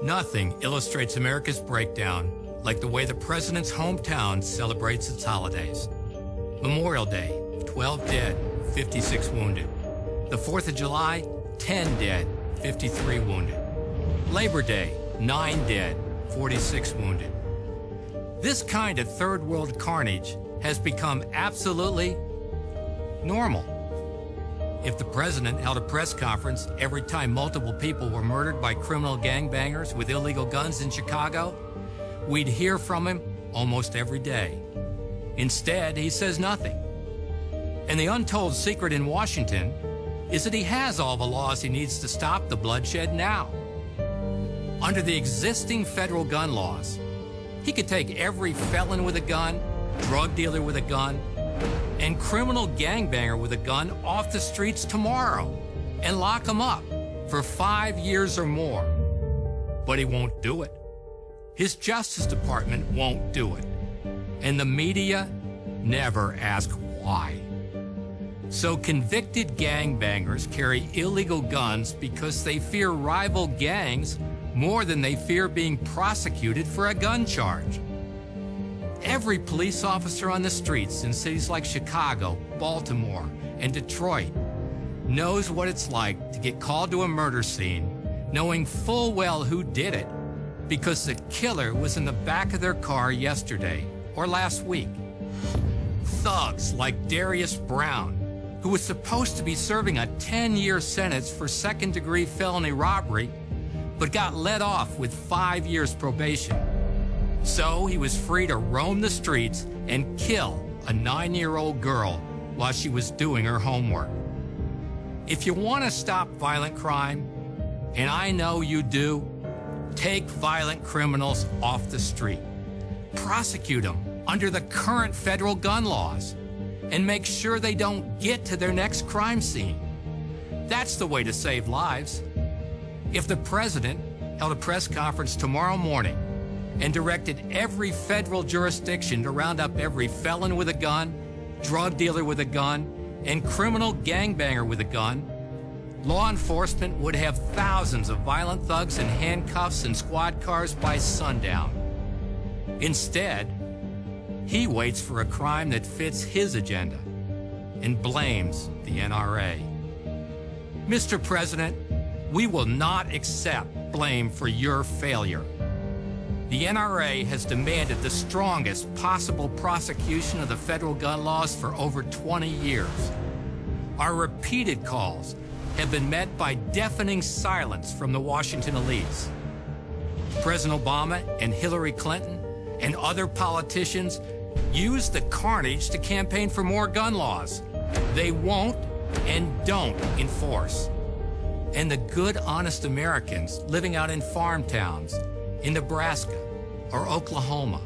Nothing illustrates America's breakdown like the way the president's hometown celebrates its holidays. Memorial Day, 12 dead, 56 wounded. The 4th of July, 10 dead, 53 wounded. Labor Day, 9 dead, 46 wounded. This kind of third world carnage has become absolutely normal. If the president held a press conference every time multiple people were murdered by criminal gangbangers with illegal guns in Chicago, we'd hear from him almost every day. Instead, he says nothing. And the untold secret in Washington is that he has all the laws he needs to stop the bloodshed now. Under the existing federal gun laws, he could take every felon with a gun, drug dealer with a gun, and criminal gangbanger with a gun off the streets tomorrow and lock them up for 5 years or more. But he won't do it. His Justice Department won't do it. And the media never ask why. So convicted gangbangers carry illegal guns because they fear rival gangs more than they fear being prosecuted for a gun charge. Every police officer on the streets in cities like Chicago, Baltimore, and Detroit knows what it's like to get called to a murder scene, knowing full well who did it, because the killer was in the back of their car yesterday or last week. Thugs like Darius Brown, who was supposed to be serving a 10-year sentence for second-degree felony robbery, but got let off with 5 years probation. So he was free to roam the streets and kill a 9-year-old girl while she was doing her homework. If you want to stop violent crime, and I know you do, take violent criminals off the street. Prosecute them under the current federal gun laws and make sure they don't get to their next crime scene. That's the way to save lives. If the president held a press conference tomorrow morning and directed every federal jurisdiction to round up every felon with a gun, drug dealer with a gun, and criminal gangbanger with a gun, law enforcement would have thousands of violent thugs in handcuffs and squad cars by sundown. Instead, he waits for a crime that fits his agenda and blames the NRA. Mr. President, we will not accept blame for your failure. The NRA has demanded the strongest possible prosecution of the federal gun laws for over 20 years. Our repeated calls have been met by deafening silence from the Washington elites. President Obama and Hillary Clinton and other politicians use the carnage to campaign for more gun laws they won't and don't enforce. And the good, honest Americans living out in farm towns in Nebraska or Oklahoma,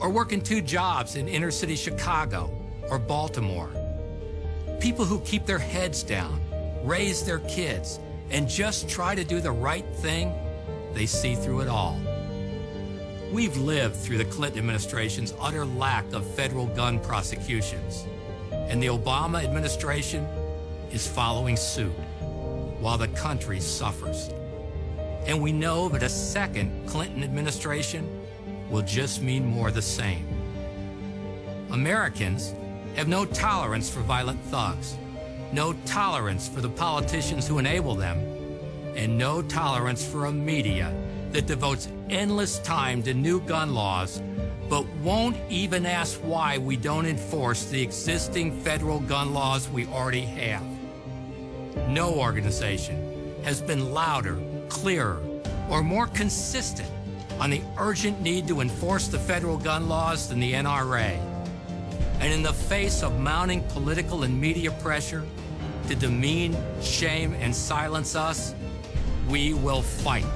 or working 2 jobs in inner city Chicago or Baltimore, people who keep their heads down, raise their kids, and just try to do the right thing, they see through it all. We've lived through the Clinton administration's utter lack of federal gun prosecutions, and the Obama administration is following suit while the country suffers. And we know that a second Clinton administration will just mean more of the same. Americans have no tolerance for violent thugs, no tolerance for the politicians who enable them, and no tolerance for a media that devotes endless time to new gun laws, but won't even ask why we don't enforce the existing federal gun laws we already have. No organization has been louder, clearer, or more consistent on the urgent need to enforce the federal gun laws than the NRA. And in the face of mounting political and media pressure to demean, shame, and silence us, we will fight.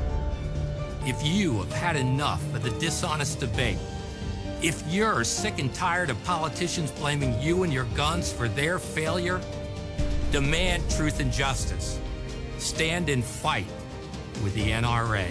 If you have had enough of the dishonest debate, if you're sick and tired of politicians blaming you and your guns for their failure, demand truth and justice. Stand and fight with the NRA.